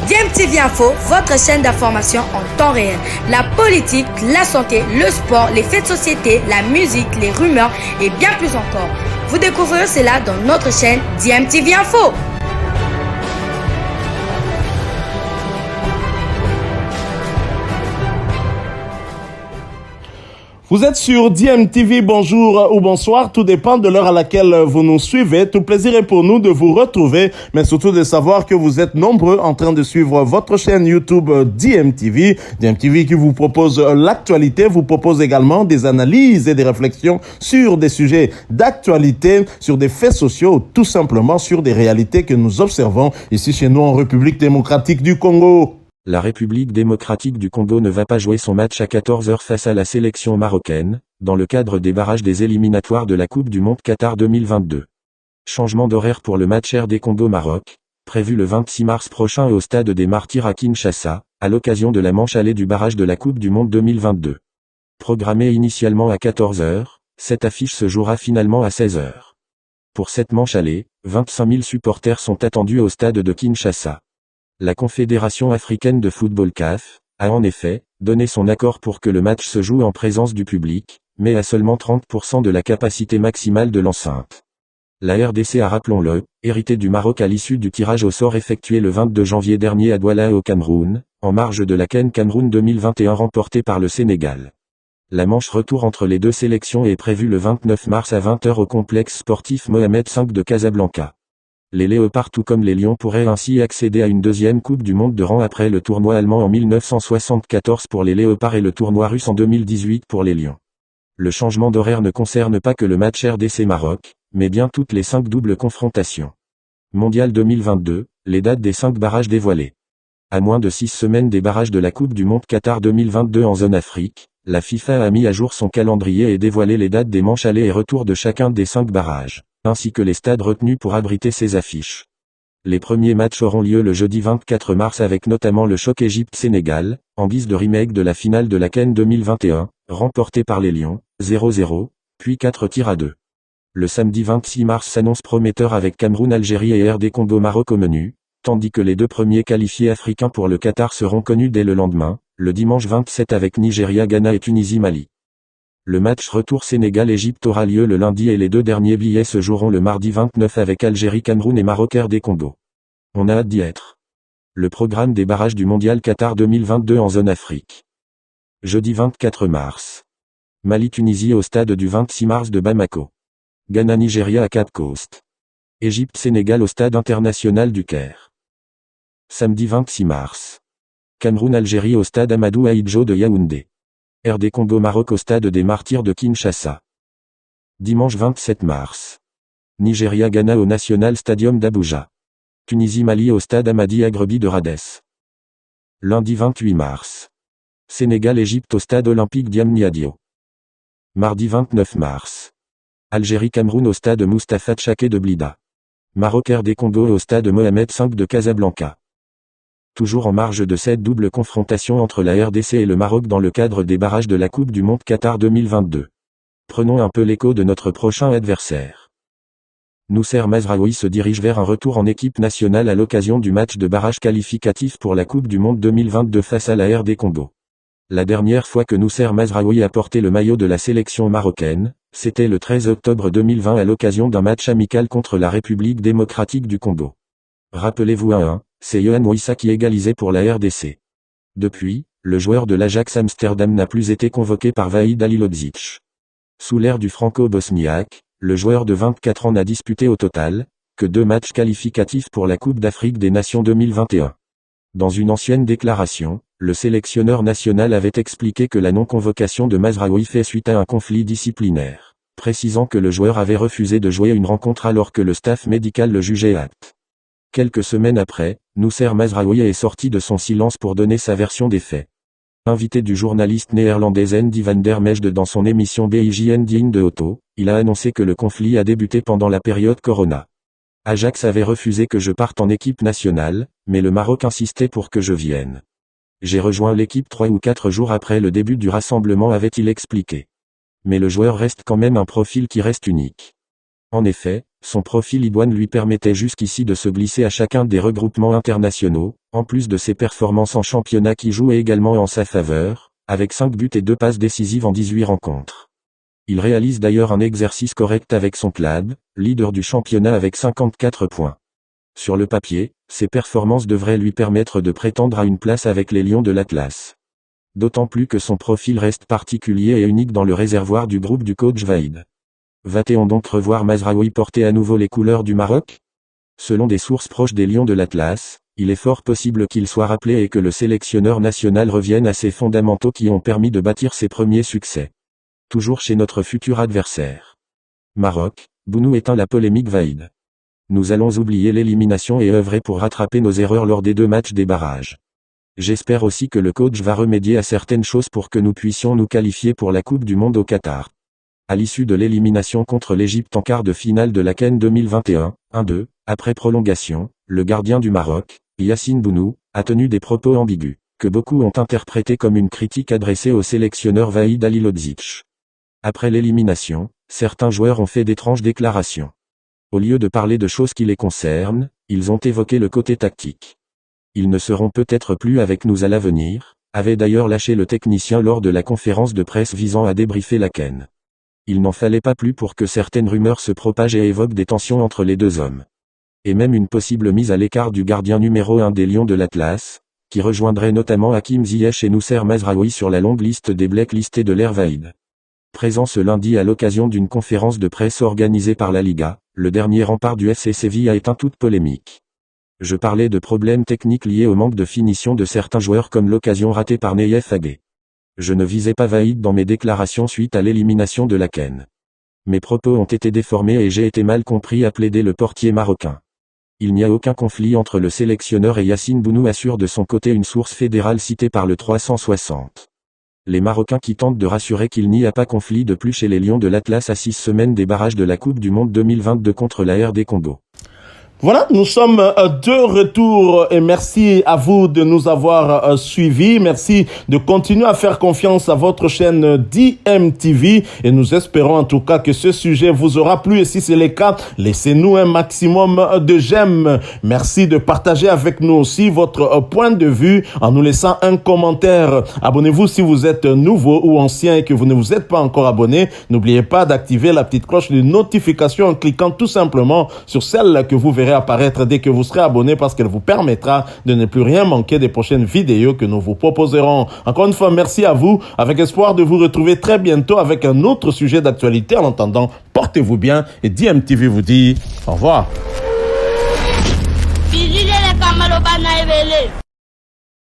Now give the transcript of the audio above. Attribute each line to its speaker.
Speaker 1: DMTV Info, votre chaîne d'information en temps réel. La politique, la santé, le sport, les faits de société, la musique, les rumeurs et bien plus encore. Vous découvrirez cela dans notre chaîne DMTV Info.
Speaker 2: Vous êtes sur DMTV, bonjour ou bonsoir, tout dépend de l'heure à laquelle vous nous suivez. Tout plaisir est pour nous de vous retrouver, mais surtout de savoir que vous êtes nombreux en train de suivre votre chaîne YouTube DMTV. DMTV qui vous propose l'actualité, vous propose également des analyses et des réflexions sur des sujets d'actualité, sur des faits sociaux, tout simplement sur des réalités que nous observons ici chez nous en République démocratique du Congo.
Speaker 3: La République démocratique du Congo ne va pas jouer son match à 14h face à la sélection marocaine, dans le cadre des barrages des éliminatoires de la Coupe du Monde Qatar 2022. Changement d'horaire pour le match RD Congo-Maroc, prévu le 26 mars prochain au stade des Martyrs à Kinshasa, à l'occasion de la manche allée du barrage de la Coupe du Monde 2022. Programmée initialement à 14h, cette affiche se jouera finalement à 16h. Pour cette manche allée, 25 000 supporters sont attendus au stade de Kinshasa. La Confédération africaine de football CAF a en effet donné son accord pour que le match se joue en présence du public, mais à seulement 30% de la capacité maximale de l'enceinte. La RDC a, rappelons-le, hérité du Maroc à l'issue du tirage au sort effectué le 22 janvier dernier à Douala au Cameroun, en marge de la CAN Cameroun 2021 remportée par le Sénégal. La manche retour entre les deux sélections est prévue le 29 mars à 20h au complexe sportif Mohamed V de Casablanca. Les Léopards tout comme les Lions pourraient ainsi accéder à une deuxième Coupe du Monde de rang après le tournoi allemand en 1974 pour les Léopards et le tournoi russe en 2018 pour les Lions. Le changement d'horaire ne concerne pas que le match RDC-Maroc, mais bien toutes les 5 doubles confrontations. Mondial 2022, les dates des 5 barrages dévoilées. À moins de 6 semaines des barrages de la Coupe du Monde Qatar 2022 en zone Afrique, la FIFA a mis à jour son calendrier et dévoilé les dates des manches aller et retour de chacun des 5 barrages, ainsi que les stades retenus pour abriter ces affiches. Les premiers matchs auront lieu le jeudi 24 mars avec notamment le choc Égypte-Sénégal, en guise de remake de la finale de la CAN 2021, remportée par les Lions, 0-0, puis 4-2. Le samedi 26 mars s'annonce prometteur avec Cameroun-Algérie et RD Congo-Maroc au menu, tandis que les 2 premiers qualifiés africains pour le Qatar seront connus dès le lendemain, le dimanche 27 avec Nigeria-Ghana et Tunisie-Mali. Le match retour Sénégal-Égypte aura lieu le lundi et les 2 derniers billets se joueront le mardi 29 avec Algérie-Cameroun et Maroc-RD Congo. On a hâte d'y être. Le programme des barrages du Mondial Qatar 2022 en zone Afrique. Jeudi 24 mars. Mali-Tunisie au stade du 26 mars de Bamako. Ghana-Nigeria à Cape Coast. Égypte-Sénégal au stade international du Caire. Samedi 26 mars. Cameroun-Algérie au stade Amadou Ahidjo de Yaoundé. RD Congo-Maroc au stade des Martyrs de Kinshasa. Dimanche 27 mars. Nigeria-Ghana au National Stadium d'Abuja. Tunisie-Mali au stade Amadi Agrebi de Radès. Lundi 28 mars. Sénégal-Égypte au stade olympique Diamniadio. Mardi 29 mars. Algérie-Cameroun au stade Mustapha Tchaké de Blida. Maroc-RD Congo au stade Mohamed V de Casablanca. Toujours en marge de cette double confrontation entre la RDC et le Maroc dans le cadre des barrages de la Coupe du Monde Qatar 2022. Prenons un peu l'écho de notre prochain adversaire. Noussair Mazraoui se dirige vers un retour en équipe nationale à l'occasion du match de barrage qualificatif pour la Coupe du Monde 2022 face à la RD Congo. La dernière fois que Noussair Mazraoui a porté le maillot de la sélection marocaine, c'était le 13 octobre 2020 à l'occasion d'un match amical contre la République démocratique du Congo. Rappelez-vous c'est Yohan Wissa qui égalisait pour la RDC. Depuis, le joueur de l'Ajax Amsterdam n'a plus été convoqué par Vahid Halilhodžić. Sous l'ère du franco-bosniaque, le joueur de 24 ans n'a disputé au total que 2 matchs qualificatifs pour la Coupe d'Afrique des Nations 2021. Dans une ancienne déclaration, le sélectionneur national avait expliqué que la non-convocation de Mazraoui fait suite à un conflit disciplinaire, précisant que le joueur avait refusé de jouer une rencontre alors que le staff médical le jugeait apte. Quelques semaines après, Noussair Mazraoui est sorti de son silence pour donner sa version des faits. Invité du journaliste néerlandais Andy van der Mejde dans son émission BIJN Digne de Otto, il a annoncé que le conflit a débuté pendant la période Corona. Ajax avait refusé que je parte en équipe nationale, mais le Maroc insistait pour que je vienne. J'ai rejoint l'équipe 3 ou 4 jours après le début du rassemblement, avait-il expliqué. Mais le joueur reste quand même un profil qui reste unique. En effet, Son profil idoine lui permettait jusqu'ici de se glisser à chacun des regroupements internationaux, en plus de ses performances en championnat qui jouaient également en sa faveur, avec 5 buts et 2 passes décisives en 18 rencontres. Il réalise d'ailleurs un exercice correct avec son club, leader du championnat avec 54 points. Sur le papier, ses performances devraient lui permettre de prétendre à une place avec les Lions de l'Atlas. D'autant plus que son profil reste particulier et unique dans le réservoir du groupe du coach Vaïd. Va-t-on donc revoir Mazraoui porter à nouveau les couleurs du Maroc? Selon des sources proches des Lions de l'Atlas, il est fort possible qu'il soit rappelé et que le sélectionneur national revienne à ses fondamentaux qui ont permis de bâtir ses premiers succès. Toujours chez notre futur adversaire. Maroc, Bounou éteint la polémique Vaïd. Nous allons oublier l'élimination et œuvrer pour rattraper nos erreurs lors des 2 matchs des barrages. J'espère aussi que le coach va remédier à certaines choses pour que nous puissions nous qualifier pour la Coupe du Monde au Qatar. À l'issue de l'élimination contre l'Égypte en quart de finale de la CAN 2021, 1-2, après prolongation, le gardien du Maroc, Yassine Bounou, a tenu des propos ambigus, que beaucoup ont interprétés comme une critique adressée au sélectionneur Vaïd Halilodzic. Après l'élimination, certains joueurs ont fait d'étranges déclarations. Au lieu de parler de choses qui les concernent, ils ont évoqué le côté tactique. Ils ne seront peut-être plus avec nous à l'avenir, avait d'ailleurs lâché le technicien lors de la conférence de presse visant à débriefer la CAN. Il n'en fallait pas plus pour que certaines rumeurs se propagent et évoquent des tensions entre les deux hommes. Et même une possible mise à l'écart du gardien numéro 1 des Lions de l'Atlas, qui rejoindrait notamment Hakim Ziyech et Noussair Mazraoui sur la longue liste des blacklistés de l'ère Vaïd. Présent ce lundi à l'occasion d'une conférence de presse organisée par la Liga, le dernier rempart du FC Séville a éteint toute polémique. Je parlais de problèmes techniques liés au manque de finition de certains joueurs comme l'occasion ratée par Nayef Agué. Je ne visais pas Vaïd dans mes déclarations suite à l'élimination de la CAN. Mes propos ont été déformés et j'ai été mal compris, a plaidé le portier marocain. Il n'y a aucun conflit entre le sélectionneur et Yassine Bounou, assure de son côté une source fédérale citée par le 360. Les Marocains qui tentent de rassurer qu'il n'y a pas conflit de plus chez les Lions de l'Atlas à 6 semaines des barrages de la Coupe du Monde 2022 contre la RD Congo.
Speaker 2: Voilà, nous sommes de retour et merci à vous de nous avoir suivis. Merci de continuer à faire confiance à votre chaîne DMTV et nous espérons en tout cas que ce sujet vous aura plu et si c'est le cas, laissez-nous un maximum de j'aime. Merci de partager avec nous aussi votre point de vue en nous laissant un commentaire. Abonnez-vous si vous êtes nouveau ou ancien et que vous ne vous êtes pas encore abonné. N'oubliez pas d'activer la petite cloche de notification en cliquant tout simplement sur celle que vous verrez apparaître dès que vous serez abonné parce qu'elle vous permettra de ne plus rien manquer des prochaines vidéos que nous vous proposerons. Encore une fois, merci à vous, avec espoir de vous retrouver très bientôt avec un autre sujet d'actualité. En attendant, portez-vous bien et DMTV vous dit au revoir.